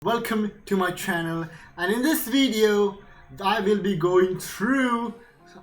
Welcome to my channel, and in this video I will be going through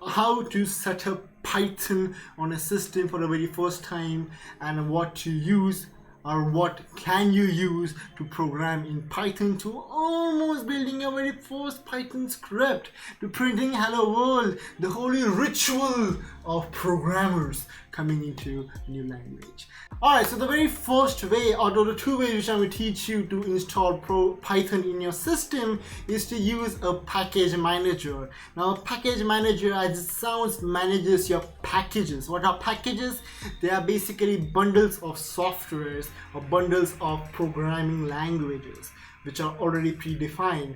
how to set up Python on a system for the very first time and what to use or what can you use to program in Python, to almost building your very first Python script, to printing hello world, the holy ritual of programmers coming into new language. Alright, so the very first way, or the two ways which I will teach you to install Python in your system is to use a package manager. Now, a package manager, as it sounds, manages your packages. What are packages? They are basically bundles of softwares or bundles of programming languages which are already predefined.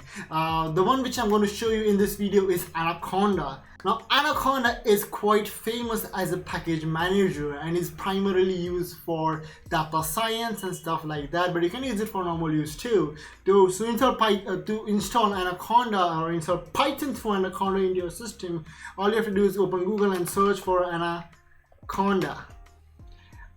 The one which I'm going to show you in this video is Anaconda. Now, Anaconda is quite famous as a package manager and is primarily used for data science and stuff like that, but you can use it for normal use too. To install Anaconda or install Python through Anaconda into your system, all you have to do is open Google and search for Anaconda.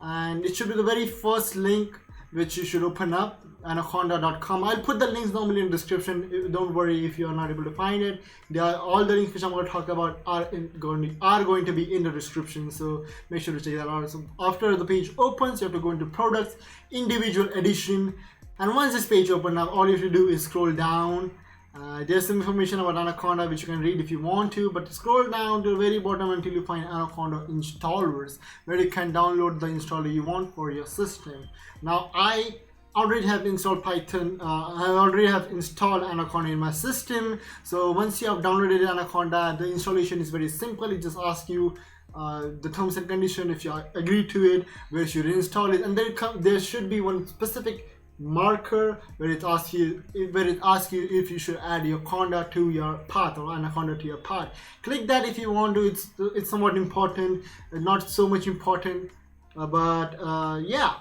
And it should be the very first link which you should open up, anaconda.com. I'll put the links normally in the description. Don't worry if you're not able to find it. All the links which I'm going to talk about are going to be in the description, so make sure to check that out. So after the page opens, you have to go into products, individual edition, and once this page opens up, all you have to do is scroll down. There's some information about Anaconda which you can read if you want to, but scroll down to the very bottom until you find Anaconda installers, where you can download the installer you want for your system. Now, I already have installed Python. I already have installed Anaconda in my system. So once you have downloaded Anaconda, the installation is very simple. It just asks you the terms and conditions, if you agree to it, where you should install it, and there should be one specific marker where it asks you if you should add your conda to your path, or Anaconda to your path. Click that if you want to. It's somewhat important, not so much important, but yeah,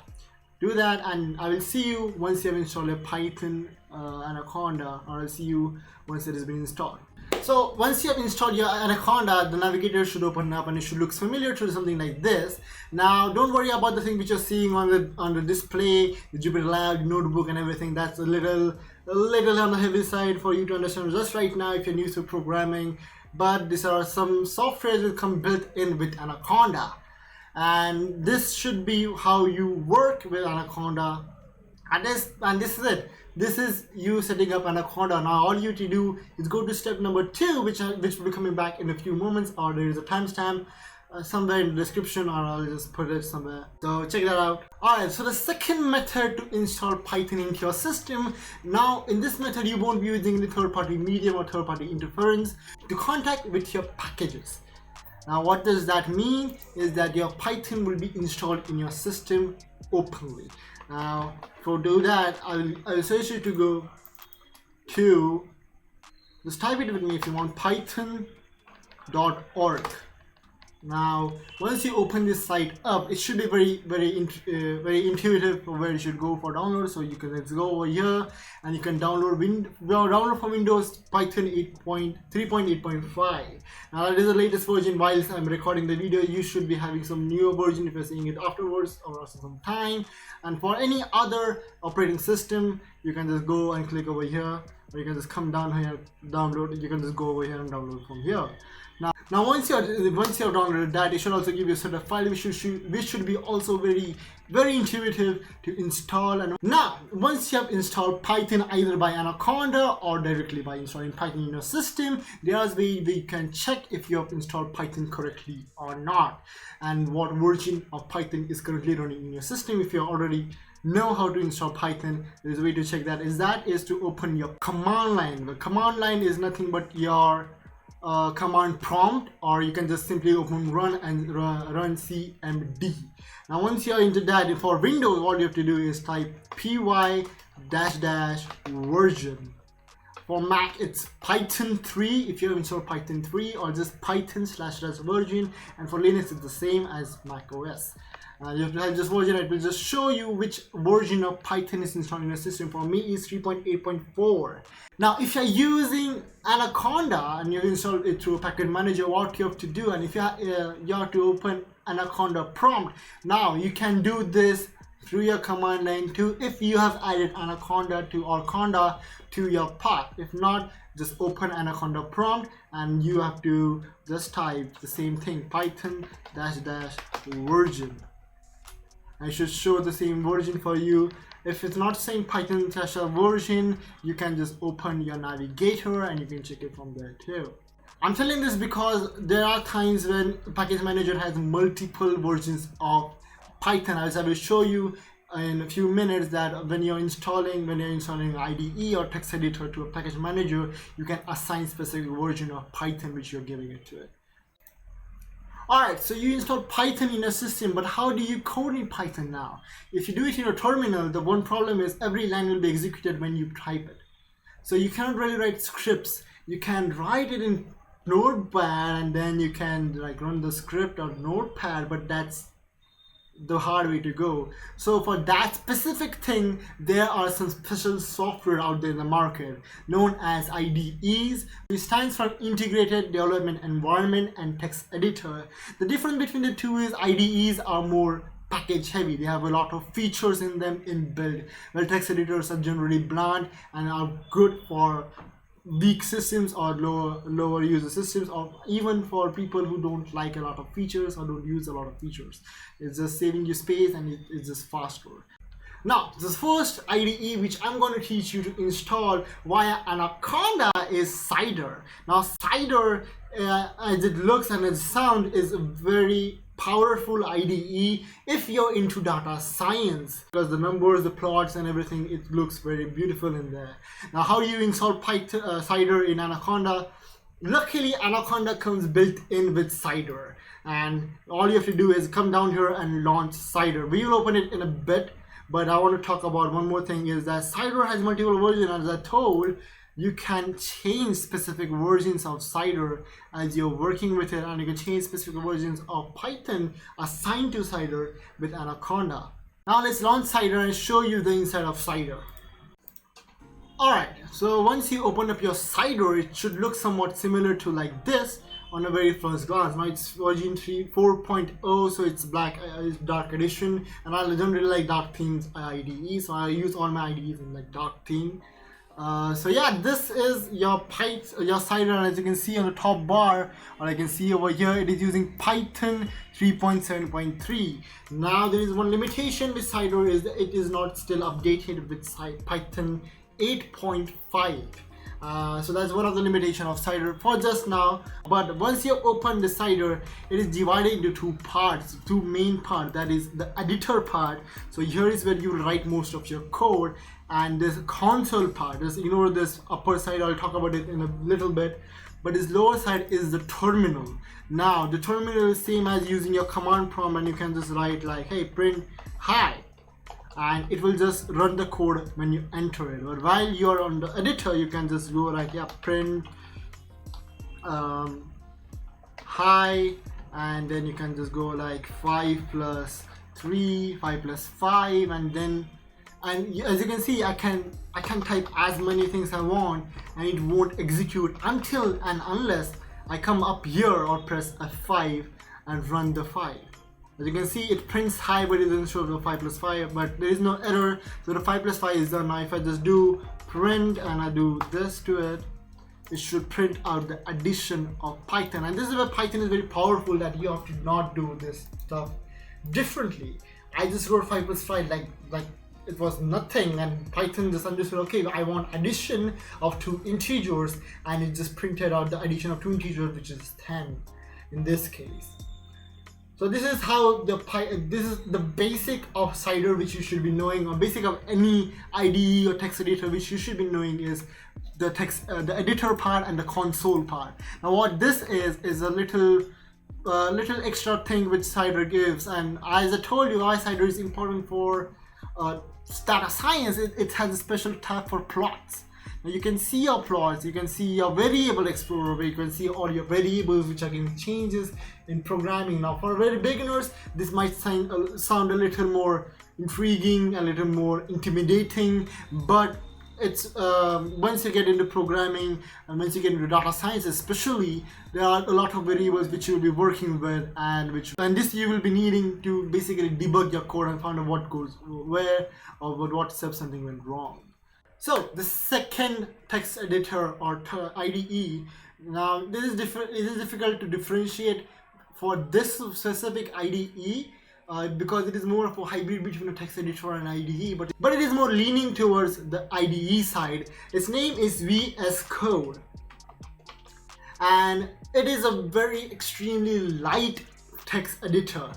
do that, and I will see you once you have installed a Python Anaconda, or I'll see you once it has been installed. So once you have installed your Anaconda, the navigator should open up and it should look familiar to something like this. Now, don't worry about the thing which you're seeing on the display, the JupyterLab notebook and everything. That's a little on the heavy side for you to understand just right now if you're new to programming. But these are some softwares that come built in with Anaconda, and this should be how you work with Anaconda. And this is it. This is you setting up Anaconda. Now all you have to do is go to step number 2, which will be coming back in a few moments, or there is a timestamp somewhere in the description, or I'll just put it somewhere. So check that out. Alright, so the second method to install Python into your system. Now in this method you won't be using the third-party medium or third-party interference to contact with your packages. Now what does that mean is that your Python will be installed in your system openly. Now, to do that, I'll suggest you to go to, just type it with me if you want, python.org. Now, once you open this site up, it should be very intuitive for where you should go for download. So you can let's go over here and you can download for Windows Python 3.8.5. Now that is the latest version. Whilst I'm recording the video, you should be having some newer version if you're seeing it afterwards or after some time. And for any other operating system, you can just go and click over here, or you can just come down here, download. You can just go over here and download from here. Now once you have downloaded that, it should also give you a set of file which should be also very intuitive to install. And now once you have installed Python either by Anaconda or directly by installing Python in your system, there's way we can check if you have installed Python correctly or not, and what version of Python is currently running in your system. If you already know how to install Python, there's a way to check that. Is to open your command line. The command line is nothing but your command prompt, or you can just simply open run and run cmd. Now once you're into that, for Windows all you have to do is type py version. For Mac it's Python 3 if you install Python 3, or just python/version, and for Linux it's the same as Mac OS. You have to have this version. It will just show you which version of Python is installed in your system. For me is 3.8.4. Now if you're using Anaconda and you install it through a package manager, what you have to do, and if you have to open Anaconda prompt, now you can do this through your command line to if you have added Anaconda to or Conda to your path. If not, just open Anaconda prompt and you have to just type the same thing, python -- version. I should show the same version for you. If it's not saying python -- version, you can just open your navigator and you can check it from there too. I'm telling this because there are times when package manager has multiple versions of Python. As I will show you in a few minutes that when you're installing IDE or text editor to a package manager, you can assign specific version of Python which you're giving it to it. Alright, so you install Python in a system, but how do you code in Python now? If you do it in a terminal, the one problem is every line will be executed when you type it. So you cannot really write scripts. You can write it in Notepad and then you can like run the script on Notepad, but that's the hard way to go. So for that specific thing, there are some special software out there in the market known as IDEs, which stands for Integrated Development Environment and Text Editor. The difference between the two is IDEs are more package heavy. They have a lot of features in them inbuilt, while text editors are generally bland and are good for weak systems or lower user systems, or even for people who don't like a lot of features or don't use a lot of features. It's just saving you space and it's just faster. Now, the first IDE which I'm going to teach you to install via Anaconda is Cider. Now, Cider, as it looks and its sound, is a very powerful IDE if you're into data science, because the numbers, the plots and everything, it looks very beautiful in there. Now, how do you install Python, Cider in Anaconda? Luckily, Anaconda comes built in with Cider, and all you have to do is come down here and launch Cider. We will open it in a bit, but I want to talk about one more thing, is that Cider has multiple versions. As I told, you can change specific versions of Cider as you're working with it, and you can change specific versions of Python assigned to Cider with Anaconda. Now let's launch Cider and show you the inside of Cider. Alright, so once you open up your Cider, it should look somewhat similar to like this on a very first glance. Now it's version 4.0, so it's dark edition, and I don't really like dark themes IDE, so I use all my IDEs in like dark theme. So yeah, this is your Cider, and as you can see on the top bar, or I can see over here, it is using Python 3.7.3. Now there is one limitation with Cider, is that it is not still updated with Python 8.5. So that's one of the limitations of Cider for just now. But once you open the Cider, it is divided into two parts, two main parts. That is the editor part. So here is where you will write most of your code, and this console part. Just ignore this upper side, I'll talk about it in a little bit. But this lower side is the terminal. Now the terminal is same as using your command prompt, and you can just write like, hey, print hi, and it will just run the code when you enter it. But while you're on the editor, you can just go like, yeah, print hi, and then you can just go like 5 plus 3, 5 plus 5, and then as you can see, I can type as many things I want, and it won't execute until and unless I come up here or press F5 and run the 5. As you can see, it prints hi, but it doesn't show the 5 plus 5, but there is no error, so the 5 plus 5 is done. Now if I just do print and I do this to it, it should print out the addition of Python. And this is where Python is very powerful, that you have to not do this stuff differently. I just wrote 5 plus 5 like it was nothing, and Python just understood, okay, I want addition of 2 integers, and it just printed out the addition of 2 integers, which is 10 in this case. So this is how this is the basic of Cider, which you should be knowing, or basic of any IDE or text editor which you should be knowing, is the the editor part and the console part. Now what this is a little extra thing which Cider gives, and as I told you, why Cider is important for data science. It has a special tab for plots. Now you can see your plots, you can see your variable explorer, where you can see all your variables which are getting changes in programming. Now for very beginners, this might sound a little more intriguing, a little more intimidating, but it's once you get into programming and once you get into data science especially, there are a lot of variables which you'll be working with, and this you will be needing to basically debug your code and find out what goes where or what steps something went wrong. So the second text editor or IDE, now this is different. It is difficult to differentiate for this specific IDE because it is more of a hybrid between a text editor and IDE, but it is more leaning towards the IDE side. Its name is VS Code, and it is a very extremely light text editor.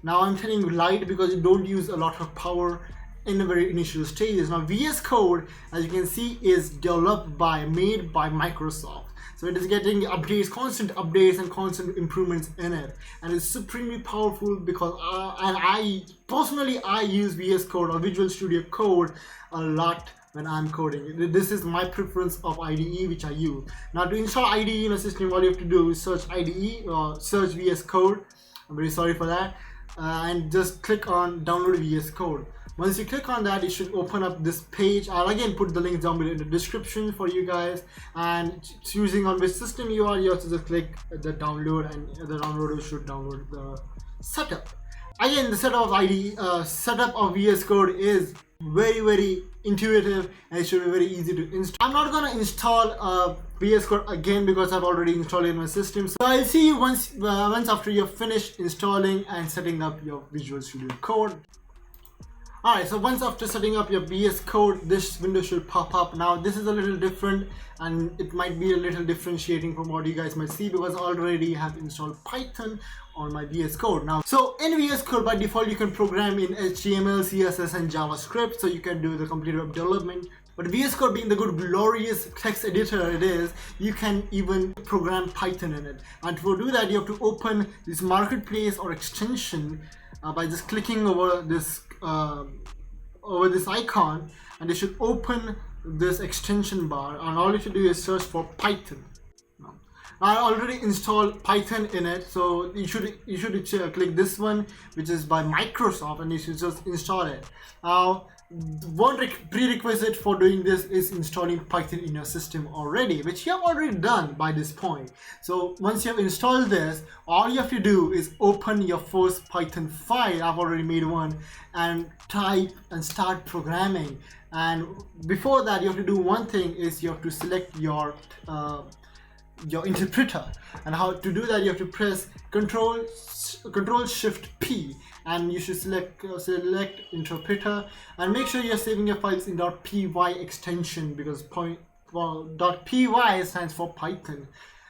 Now I'm telling you light because you don't use a lot of power in the very initial stages. Now VS Code, as you can see, is made by Microsoft. So it is getting updates, constant updates and constant improvements in it, and it's supremely powerful because I personally use VS Code or Visual Studio Code a lot when I'm coding. This is my preference of IDE which I use. Now to install IDE in a system, all you have to do is search IDE or search VS Code. I'm very sorry for that, and just click on download VS Code. Once you click on that, it should open up this page. I'll again put the links down below in the description for you guys, and choosing on which system you are, you have to just click the download, and the downloader should download the setup. Again, the setup of VS Code is very intuitive, and it should be very easy to install. I'm not gonna install VS Code again because I've already installed it in my system. So I'll see you once after you're finished installing and setting up your Visual Studio Code. Alright, so once after setting up your VS Code, this window should pop up. Now this is a little different, and it might be a little differentiating from what you guys might see because I already have installed Python on my VS Code. Now, so in VS Code by default you can program in HTML, CSS and JavaScript, so you can do the complete web development. But VS Code being the good glorious text editor it is, you can even program Python in it. And to do that, you have to open this marketplace or extension by just clicking over this icon, and you should open this extension bar, and all you should do is search for Python. Now, I already installed Python in it, so you should click this one, which is by Microsoft, and you should just install it. Now, one prerequisite for doing this is installing Python in your system already, which you have already done by this point. So once you have installed this, all you have to do is open your first Python file. I've already made one, and type and start programming. And before that, you have to do one thing: is you have to select your interpreter. And how to do that, you have to press Control Shift P, and you should select interpreter, and make sure you're saving your files in .py extension, because .py stands for Python.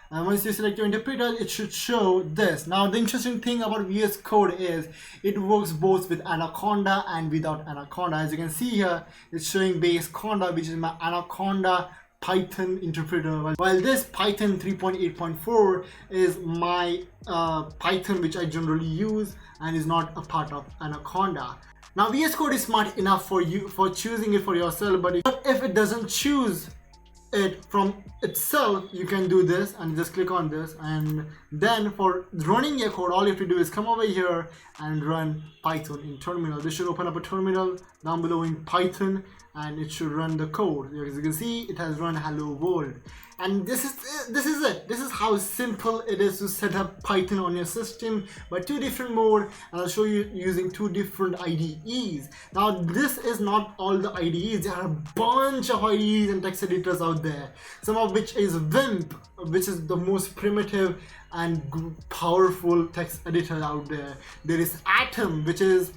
And once you select your interpreter, it should show this. Now the interesting thing about VS Code is it works both with Anaconda and without Anaconda. As you can see here, it's showing base Conda, which is my Anaconda Python interpreter, while this Python 3.8.4 is my Python which I generally use and is not a part of Anaconda. Now VS Code is smart enough for choosing it for yourself, but if it doesn't choose it from itself, you can do this and just click on this, and then for running your code, all you have to do is come over here and run Python in terminal. This should open up a terminal down below in Python, and it should run the code. As you can see, it has run hello world, and this is it. This is how simple it is to set up Python on your system by two different modes, and I'll show you using two different IDEs. Now this is not all the IDEs. There are a bunch of IDEs and text editors out there, some of which is Vimp, which is the most primitive and powerful text editor out there. There is Atom, which is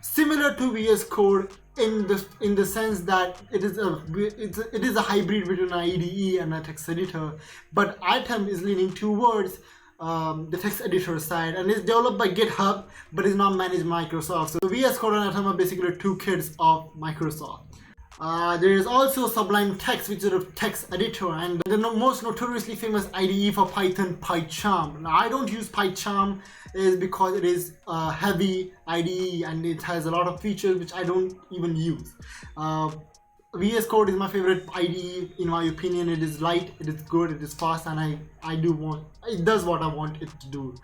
similar to VS Code in the sense that it is a hybrid between an IDE and a text editor, but Atom is leaning towards the text editor side, and is developed by GitHub but is not managed by Microsoft. So VS Code and Atom are basically two kids of Microsoft. There is also Sublime Text, which is a text editor, and the most notoriously famous IDE for Python, PyCharm. Now I don't use PyCharm is because it is a heavy IDE and it has a lot of features which I don't even use. VS Code is my favorite IDE. In my opinion, it is light, it is good, it is fast, and it does what I want it to do.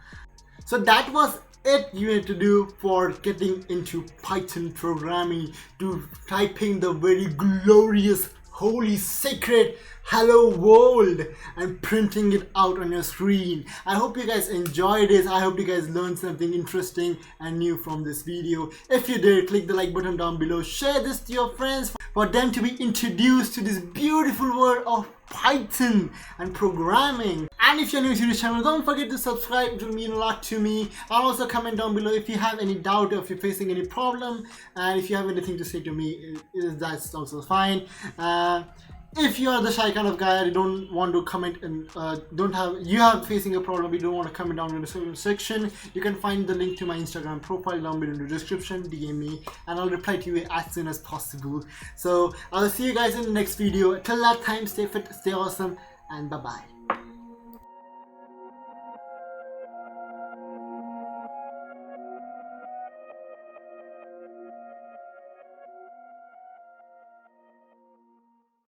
So that was it you need to do for getting into Python programming, to typing the very glorious holy sacred hello world and printing it out on your screen. I hope you guys enjoyed this. I hope you guys learned something interesting and new from this video. If you did, click the like button down below, share this to your friends for them to be introduced to this beautiful world of Python and programming. And if you're new to this channel, don't forget to subscribe. It will mean a lot to me. And also comment down below if you have any doubt or if you're facing any problem, and if you have anything to say to me, that's also fine. If you are the shy kind of guy, you don't want to comment and you are facing a problem, you don't want to comment down in the comment section, you can find the link to my Instagram profile down below in the description. DM me and I'll reply to you as soon as possible. So I'll see you guys in the next video. Till that time, stay fit, stay awesome, and bye bye.